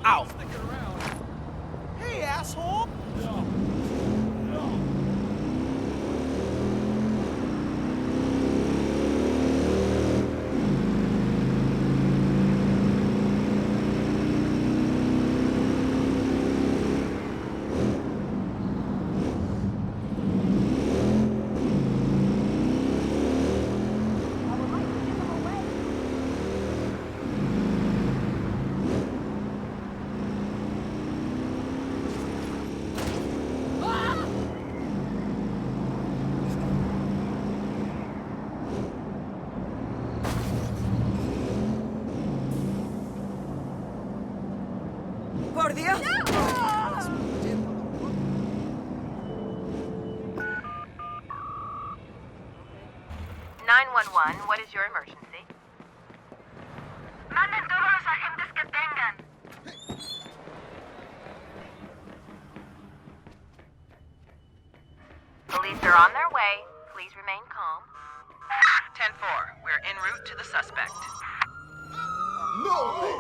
Ow! Hey, asshole! Por Dios! 911, what is your emergency? Manden todos los agentes que tengan. Police are on their way. Please remain calm. 10-4, we're en route to the suspect. No way!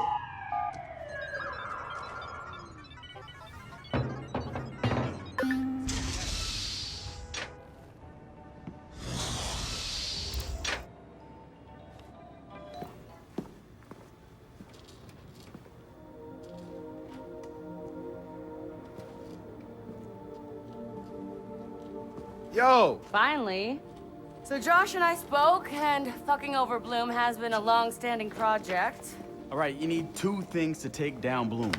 Yo! Finally. So Josh and I spoke, and fucking over Bloom has been a long-standing project. All right, you need two things to take down Bloom.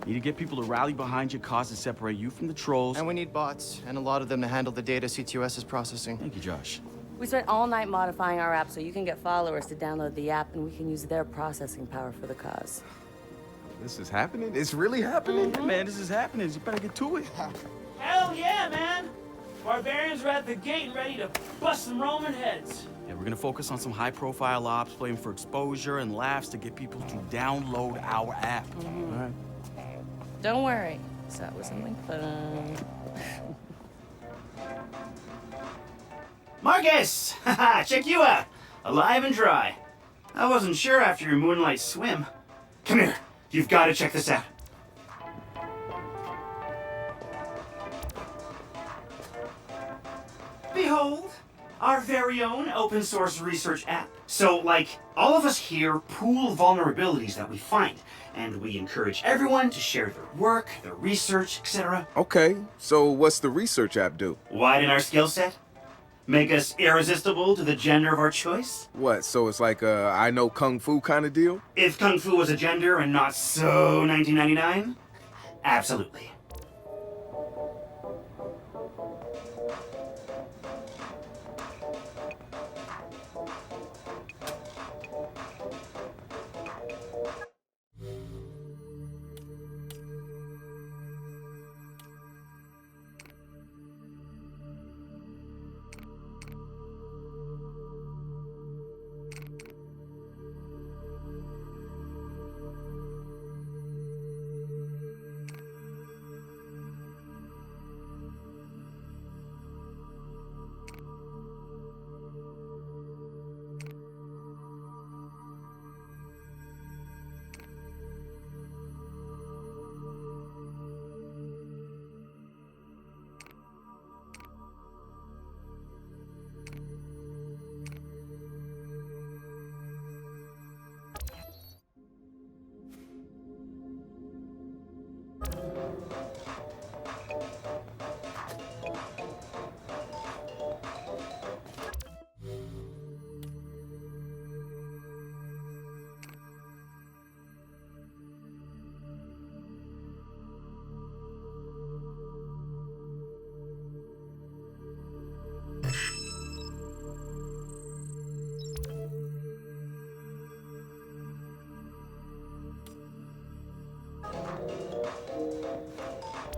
You need to get people to rally behind your cause and separate you from the trolls. And we need bots, and a lot of them to handle the data CTOS is processing. Thank you, Josh. We spent all night modifying our app so you can get followers to download the app, and we can use their processing power for the cause. This is happening? It's really happening? Yeah, man, this is happening. You better get to it. Hell yeah, man! Barbarians are at the gate and ready to bust some Roman heads. Yeah, we're gonna focus on some high-profile ops, playing for exposure and laughs to get people to download our app. All right. Don't worry. So it was something fun. Marcus! Haha, check you out! Alive and dry. I wasn't sure after your moonlight swim. Come here. You've got to check this out. Behold, our very own open source research app. So, like, all of us here pool vulnerabilities that we find, and we encourage everyone to share their work, their research, etc. Okay, so what's the research app do? Widen our skill set? Make us irresistible to the gender of our choice? What, so it's like a I know Kung Fu kind of deal? If Kung Fu was a gender and not so 1999? Absolutely.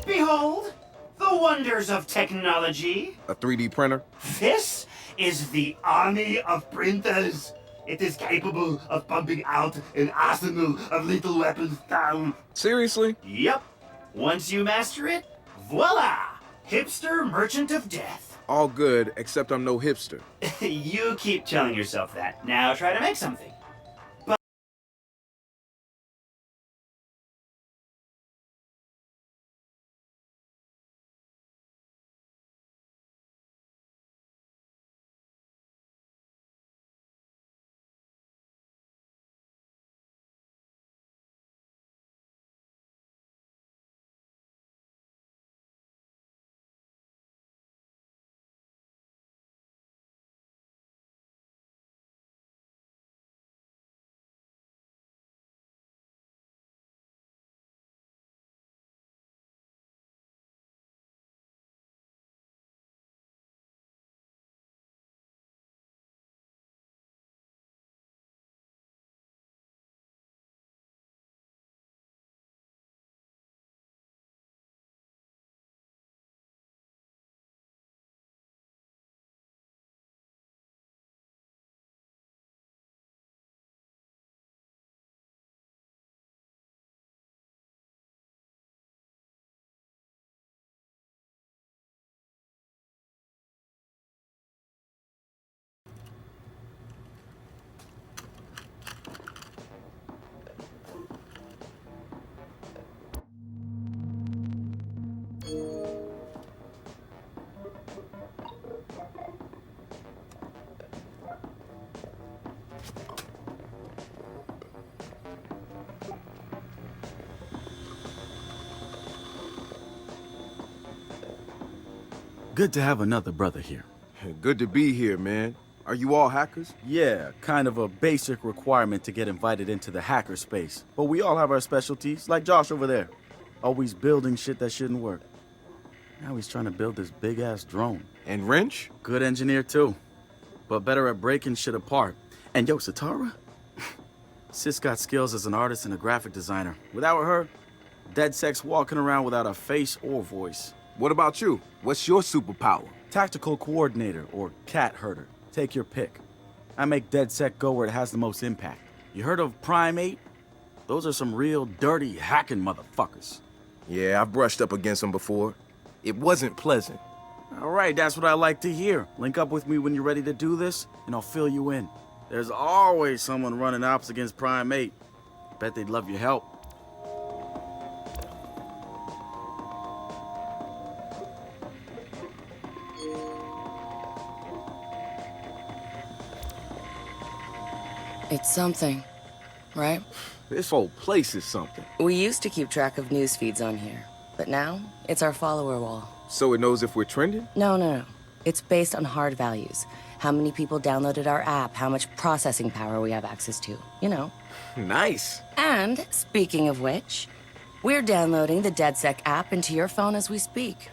Behold, the wonders of technology. A 3D printer? This is the army of printers. It is capable of pumping out an arsenal of lethal weapons down. Seriously? Yep. Once you master it, voila! Hipster merchant of death. All good, except I'm no hipster. You keep telling yourself that. Now try to make something. Good to have another brother here. Good to be here, man. Are you all hackers? Yeah, kind of a basic requirement to get invited into the hacker space. But we all have our specialties, like Josh over there. Always building shit that shouldn't work. Now he's trying to build this big-ass drone. And Wrench? Good engineer, too. But better at breaking shit apart. And yo, Satara? Sis got skills as an artist and a graphic designer. Without her, dedsec's walking around without a face or voice. What about you? What's your superpower? Tactical coordinator or cat herder. Take your pick. I make dedsec go where it has the most impact. You heard of Primate? Those are some real dirty hacking motherfuckers. Yeah, I've brushed up against them before. It wasn't pleasant. All right, that's what I like to hear. Link up with me when you're ready to do this, and I'll fill you in. There's always someone running ops against Primate. Bet they'd love your help. It's something, right? This whole place is something. We used to keep track of news feeds on here, but now it's our follower wall. So it knows if we're trending? No. It's based on hard values. How many people downloaded our app, how much processing power we have access to, you know. Nice. And, speaking of which, we're downloading the dedsec app into your phone as we speak.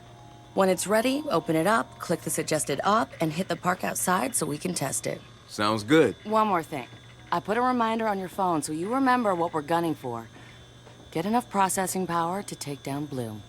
When it's ready, open it up, click the suggested op, and hit the park outside so we can test it. Sounds good. One more thing. I put a reminder on your phone so you remember what we're gunning for. Get enough processing power to take down Bloom.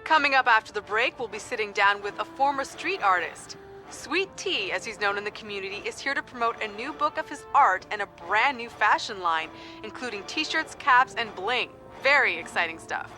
Coming up after the break, we'll be sitting down with a former street artist. Sweet Tea, as he's known in the community, is here to promote a new book of his art and a brand new fashion line, including t-shirts, caps, and bling. Very exciting stuff.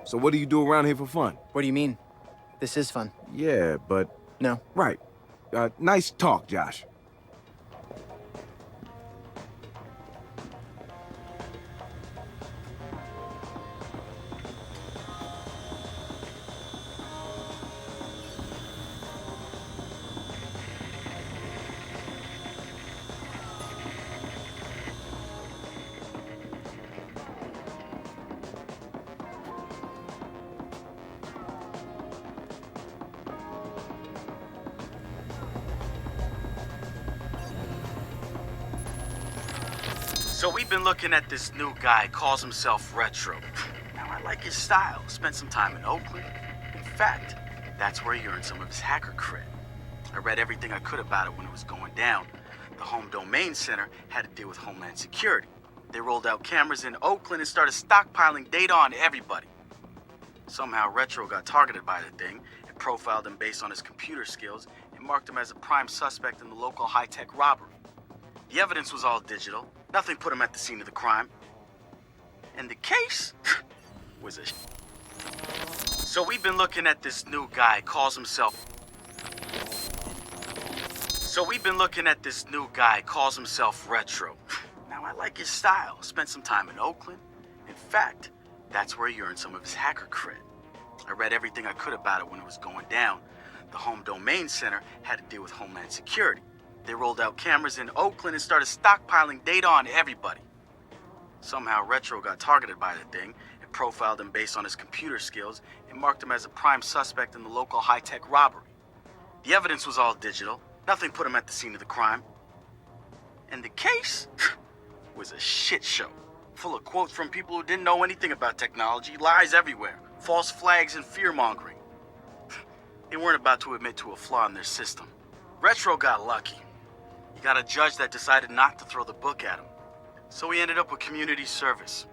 So what do you do around here for fun? What do you mean? This is fun. Yeah, but... No. Right. Nice talk, Josh. So we've been looking at this new guy, calls himself Retro. Now I like his style. Spent some time in Oakland. In fact, that's where he earned some of his hacker cred. I read everything I could about it when it was going down. The Home Domain Center had to deal with Homeland Security. They rolled out cameras in Oakland and started stockpiling data on everybody. Somehow Retro got targeted by the thing and profiled him based on his computer skills and marked him as a prime suspect in the local high-tech robbery. The evidence was all digital. Nothing put him at the scene of the crime. And the case was a So we've been looking at this new guy, calls himself Retro. Now I like his style. Spent some time in Oakland. In fact, that's where he earned some of his hacker cred. I read everything I could about it when it was going down. The Home Domain Center had to deal with Homeland Security. They rolled out cameras in Oakland and started stockpiling data on everybody. Somehow Retro got targeted by the thing and profiled him based on his computer skills and marked him as a prime suspect in the local high-tech robbery. The evidence was all digital. Nothing put him at the scene of the crime. And the case was a shit show, full of quotes from people who didn't know anything about technology, lies everywhere, false flags and fear-mongering. They weren't about to admit to a flaw in their system. Retro got lucky. He got a judge that decided not to throw the book at him. So he ended up with community service.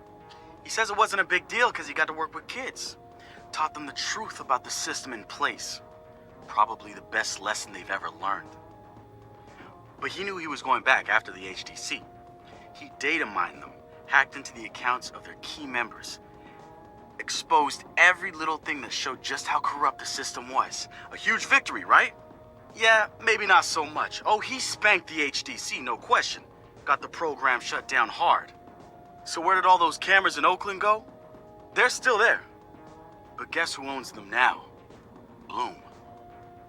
He says it wasn't a big deal because he got to work with kids. Taught them the truth about the system in place. Probably the best lesson they've ever learned. But he knew he was going back after the HDC. He data mined them, hacked into the accounts of their key members, exposed every little thing that showed just how corrupt the system was. A huge victory, right? Yeah, maybe not so much. Oh, he spanked the HDC, no question. Got the program shut down hard. So where did all those cameras in Oakland go? They're still there. But guess who owns them now? Bloom.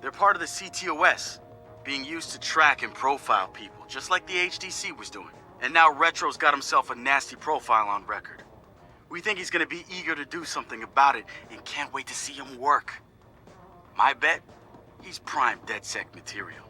They're part of the CTOS, being used to track and profile people, just like the HDC was doing. And now Retro's got himself a nasty profile on record. We think he's gonna be eager to do something about it and can't wait to see him work. My bet, he's prime dedsec material.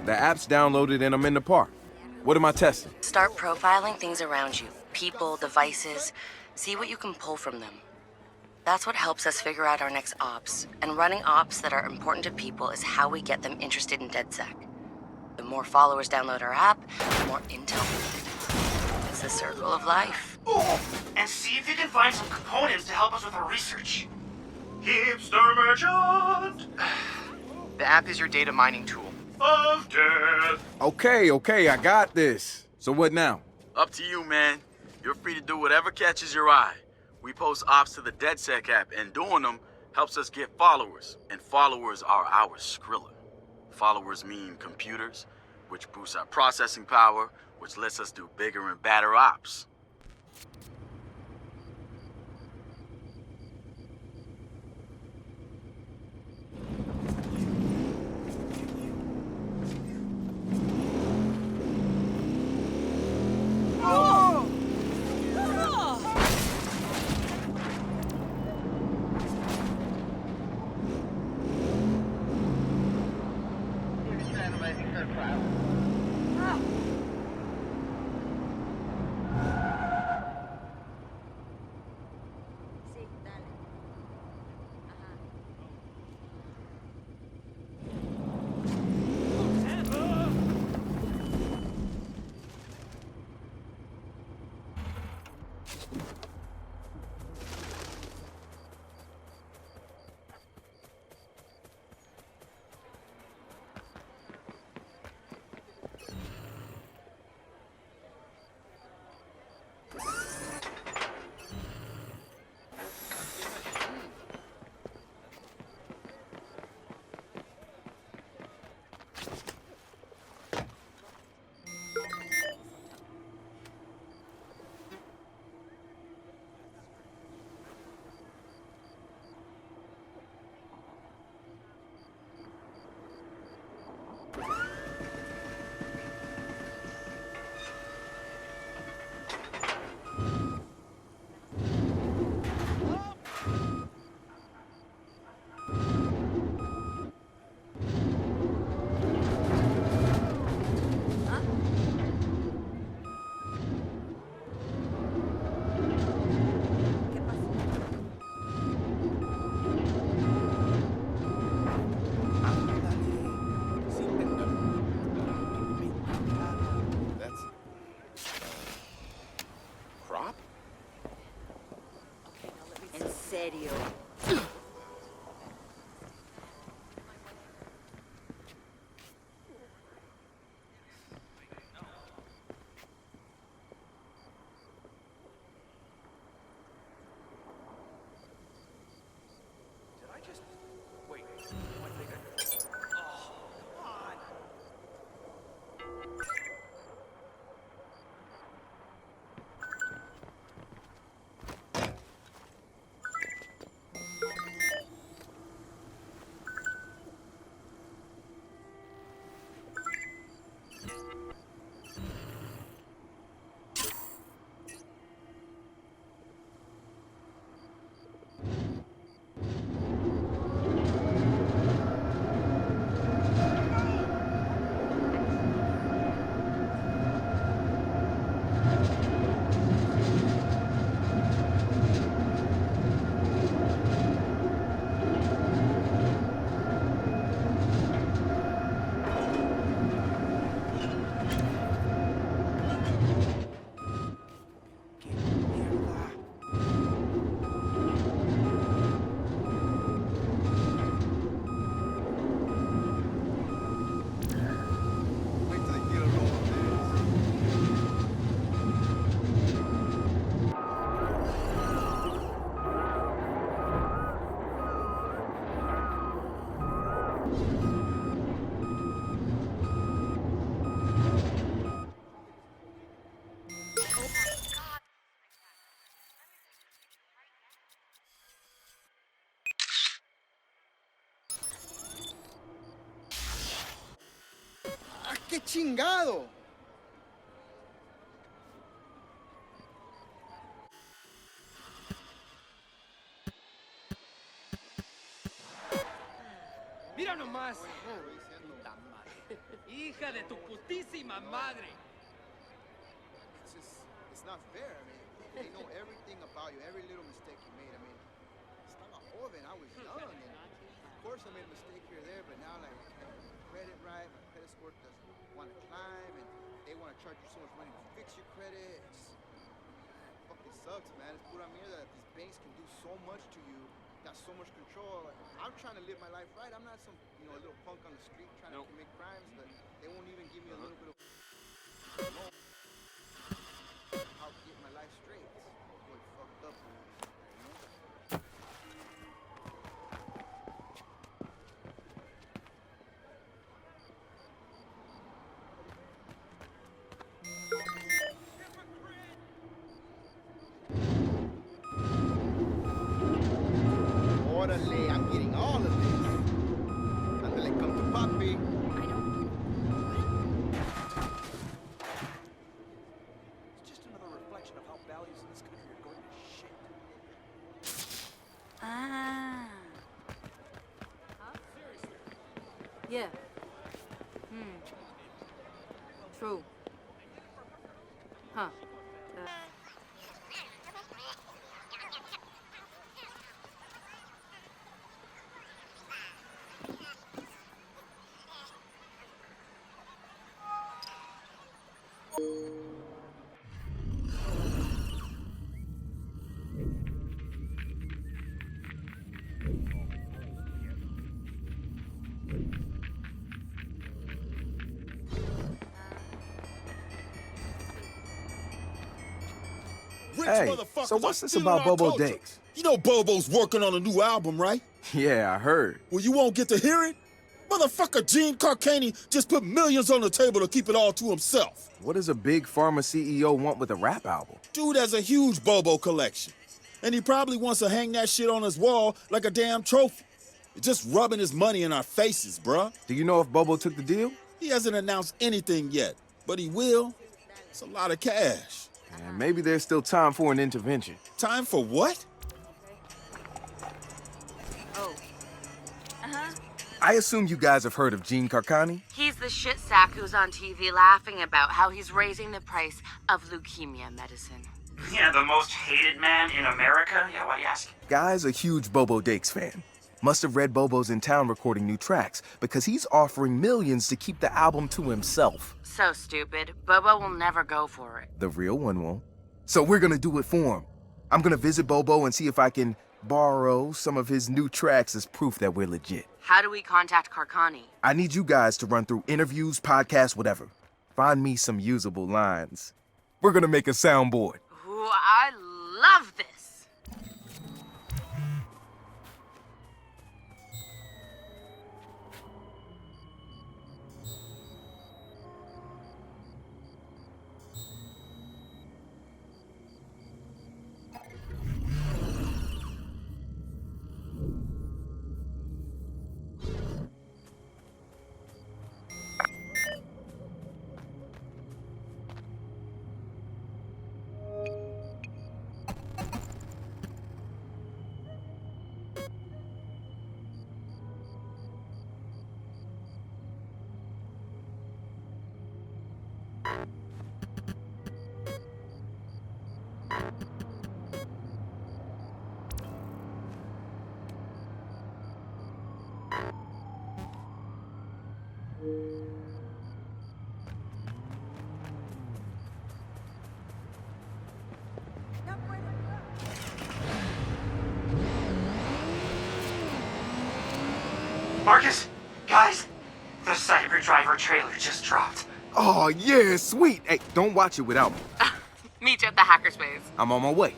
The app's downloaded and I'm in the park. What am I testing? Start profiling things around you. People, devices. See what you can pull from them. That's what helps us figure out our next ops. And running ops that are important to people is how we get them interested in DedSec. The more followers download our app, the more intel we get. It's the circle of life. Oh, and see if you can find some components to help us with our research. Hipster merchant! The app is your data mining tool. of death. Okay, I got this. So what now? Up to you, man. You're free to do whatever catches your eye. We post ops to the dedsec app, and doing them helps us get followers. And followers are our Skrilla. Followers mean computers, which boosts our processing power, which lets us do bigger and badder ops. serio. ¡Qué chingado! ¡Mira nomás! Puta madre. ¡Hija de tu putísima madre! It's not fair. I mean, they know everything about you, every little mistake you made. I mean, estaba joven, I was young, and of course I made a mistake here or there, but now, like, I have my credit right, my credit score doesn't want to climb, and they want to charge you so much money to fix your credit. It fucking sucks, man. It's pura mierda that these banks can do so much to you got so much control. I'm trying to live my life right. I'm not some, little punk on the street trying to commit crimes, but they won't even give me a little bit of how to get my life straight. It's really fucked up. Orderly, I'm getting all of this. Until it come to Papi. It's just another reflection of how values in this country are going to shit. Ah. Yeah. True. Huh. Hey, so what's this about Bobo Dakes? You know Bobo's working on a new album, right? Yeah, I heard. Well, you won't get to hear it? Motherfucker Gene Carcani just put millions on the table to keep it all to himself. What does a big pharma CEO want with a rap album? Dude has a huge Bobo collection. And he probably wants to hang that shit on his wall like a damn trophy. Just rubbing his money in our faces, bruh. Do you know if Bobo took the deal? He hasn't announced anything yet, but he will. It's a lot of cash. And maybe there's still time for an intervention. Time for what? Oh. I assume you guys have heard of Gene Carcani? He's the shit sack who's on TV laughing about how he's raising the price of leukemia medicine. Yeah, the most hated man in America? Yeah, why do you ask? Guy's a huge Bobo Dakes fan. Must have read Bobo's in town recording new tracks because he's offering millions to keep the album to himself. So stupid. Bobo will never go for it. The real one won't. So we're gonna do it for him. I'm gonna visit Bobo and see if I can borrow some of his new tracks as proof that we're legit. How do we contact Carcani? I need you guys to run through interviews, podcasts, whatever. Find me some usable lines. We're gonna make a soundboard. Ooh, I love this. Marcus, guys, the Cyberdriver trailer just dropped. Oh, yeah, sweet. Hey, don't watch it without me. Meet you at the hackerspace. I'm on my way.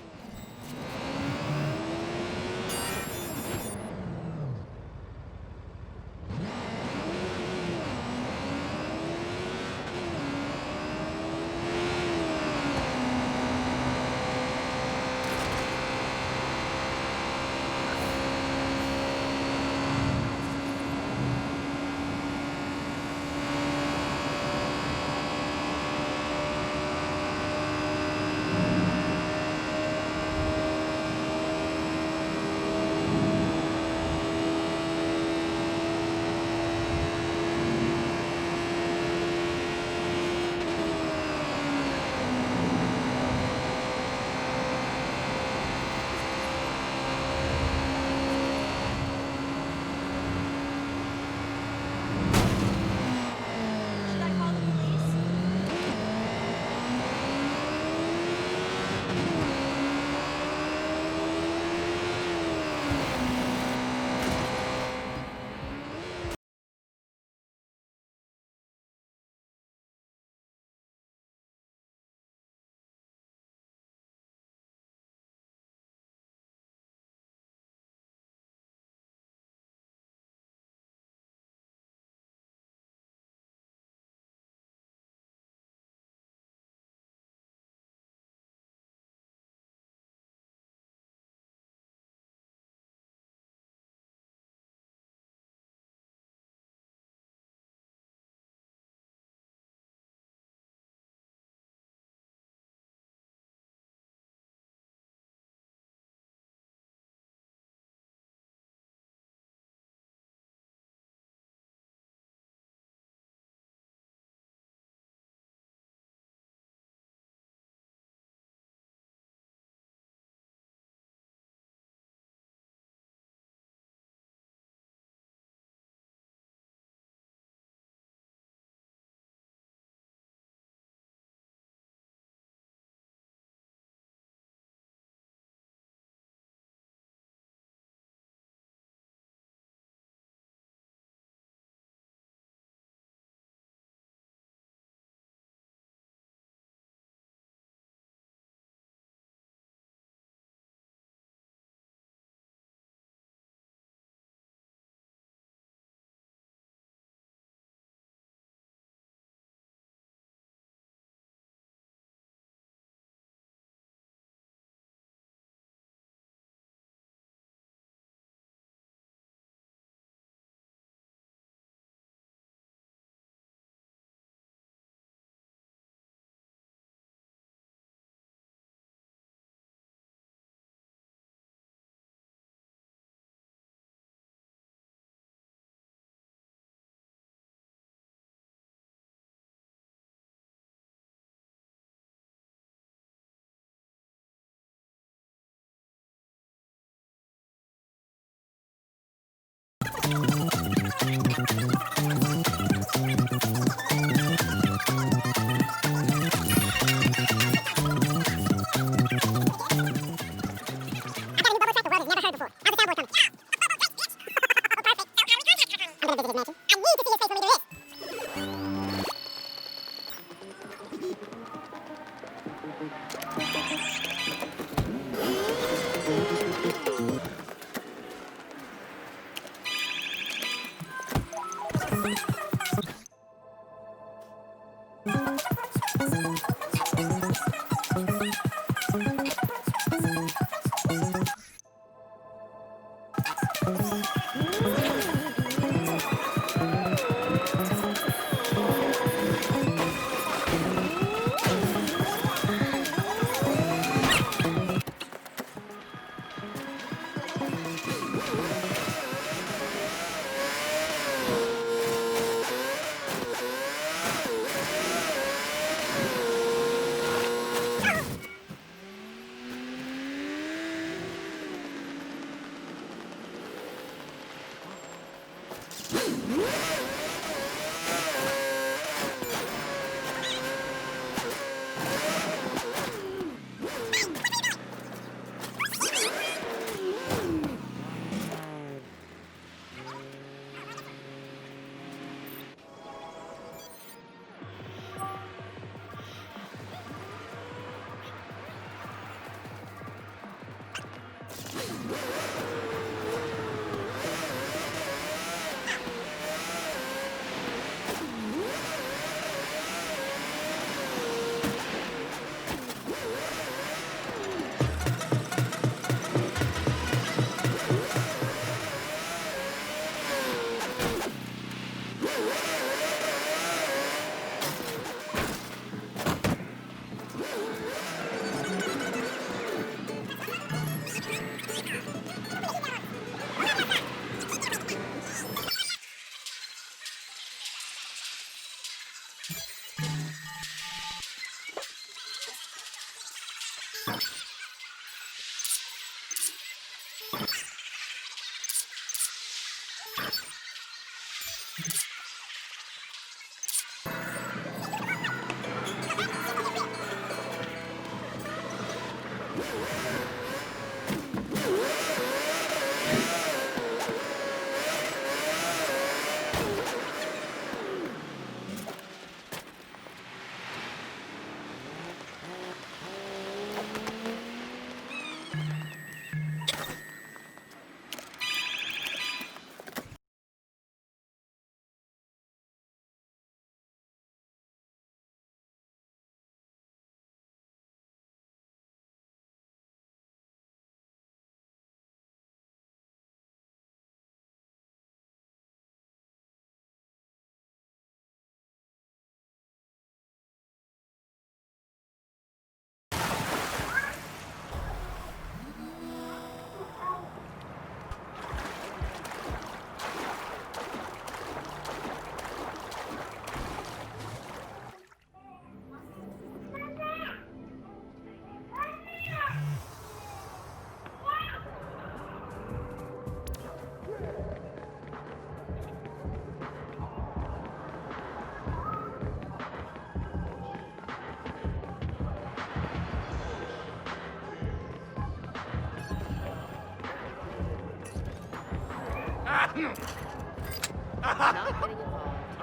I'm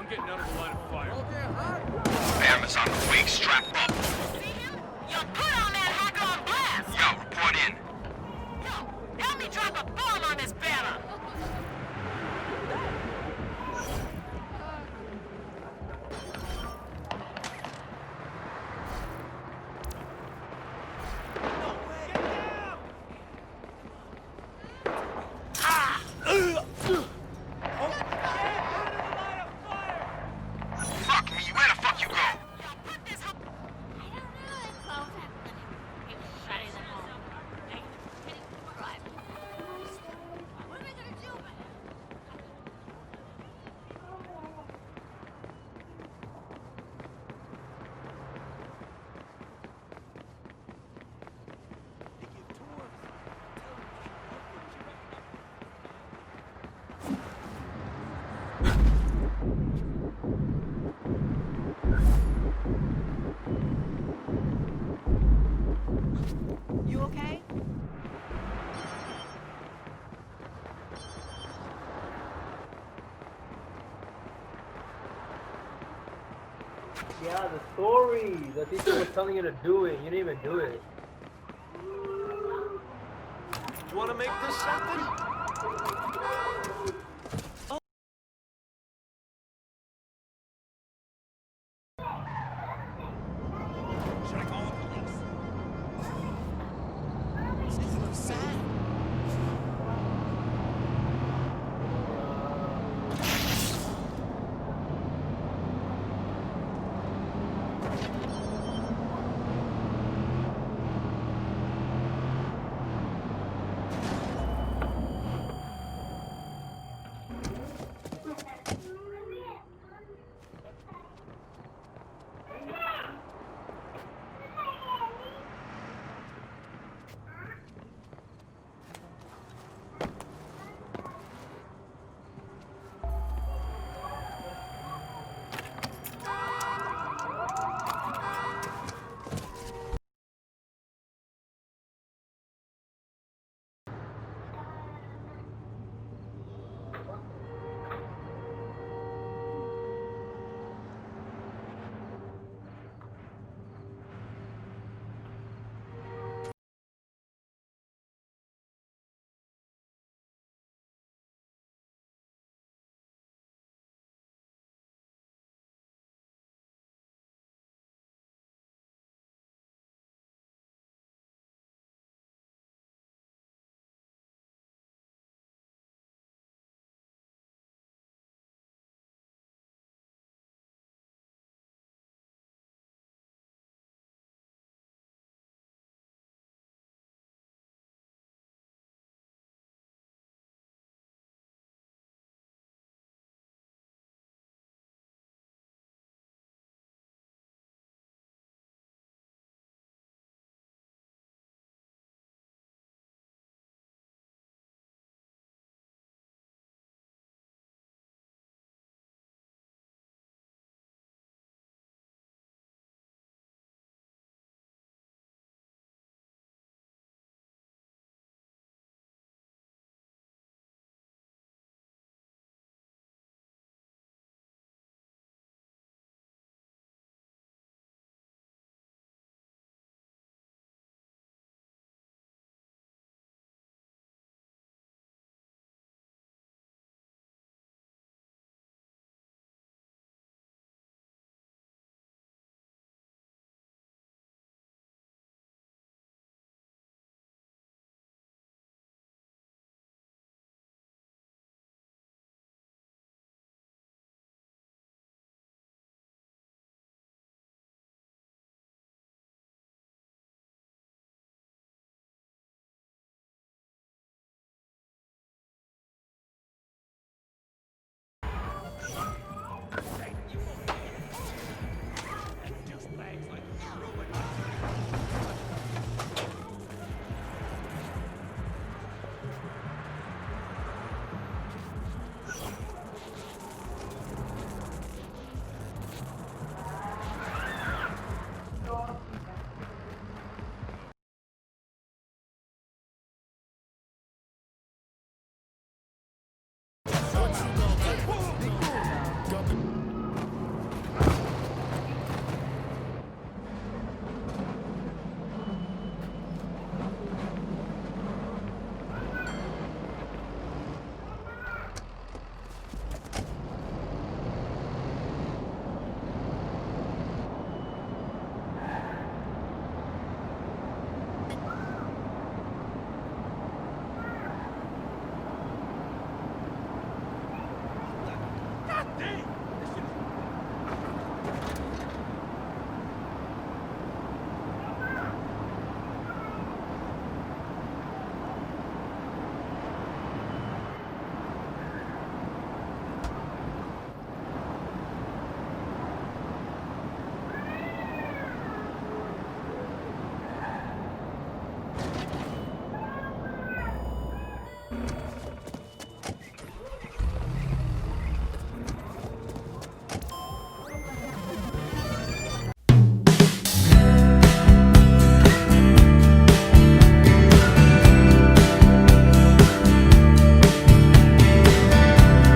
getting under the line of fire. Bam is on the wing, strap up. You put on that hacker on blast! Yo, report in. Yo, help me drop a bomb on this banner! Fuck me, where the fuck you go? You okay? Yeah, the story. The teacher was telling you to do it. You didn't even do it. You want to make this something?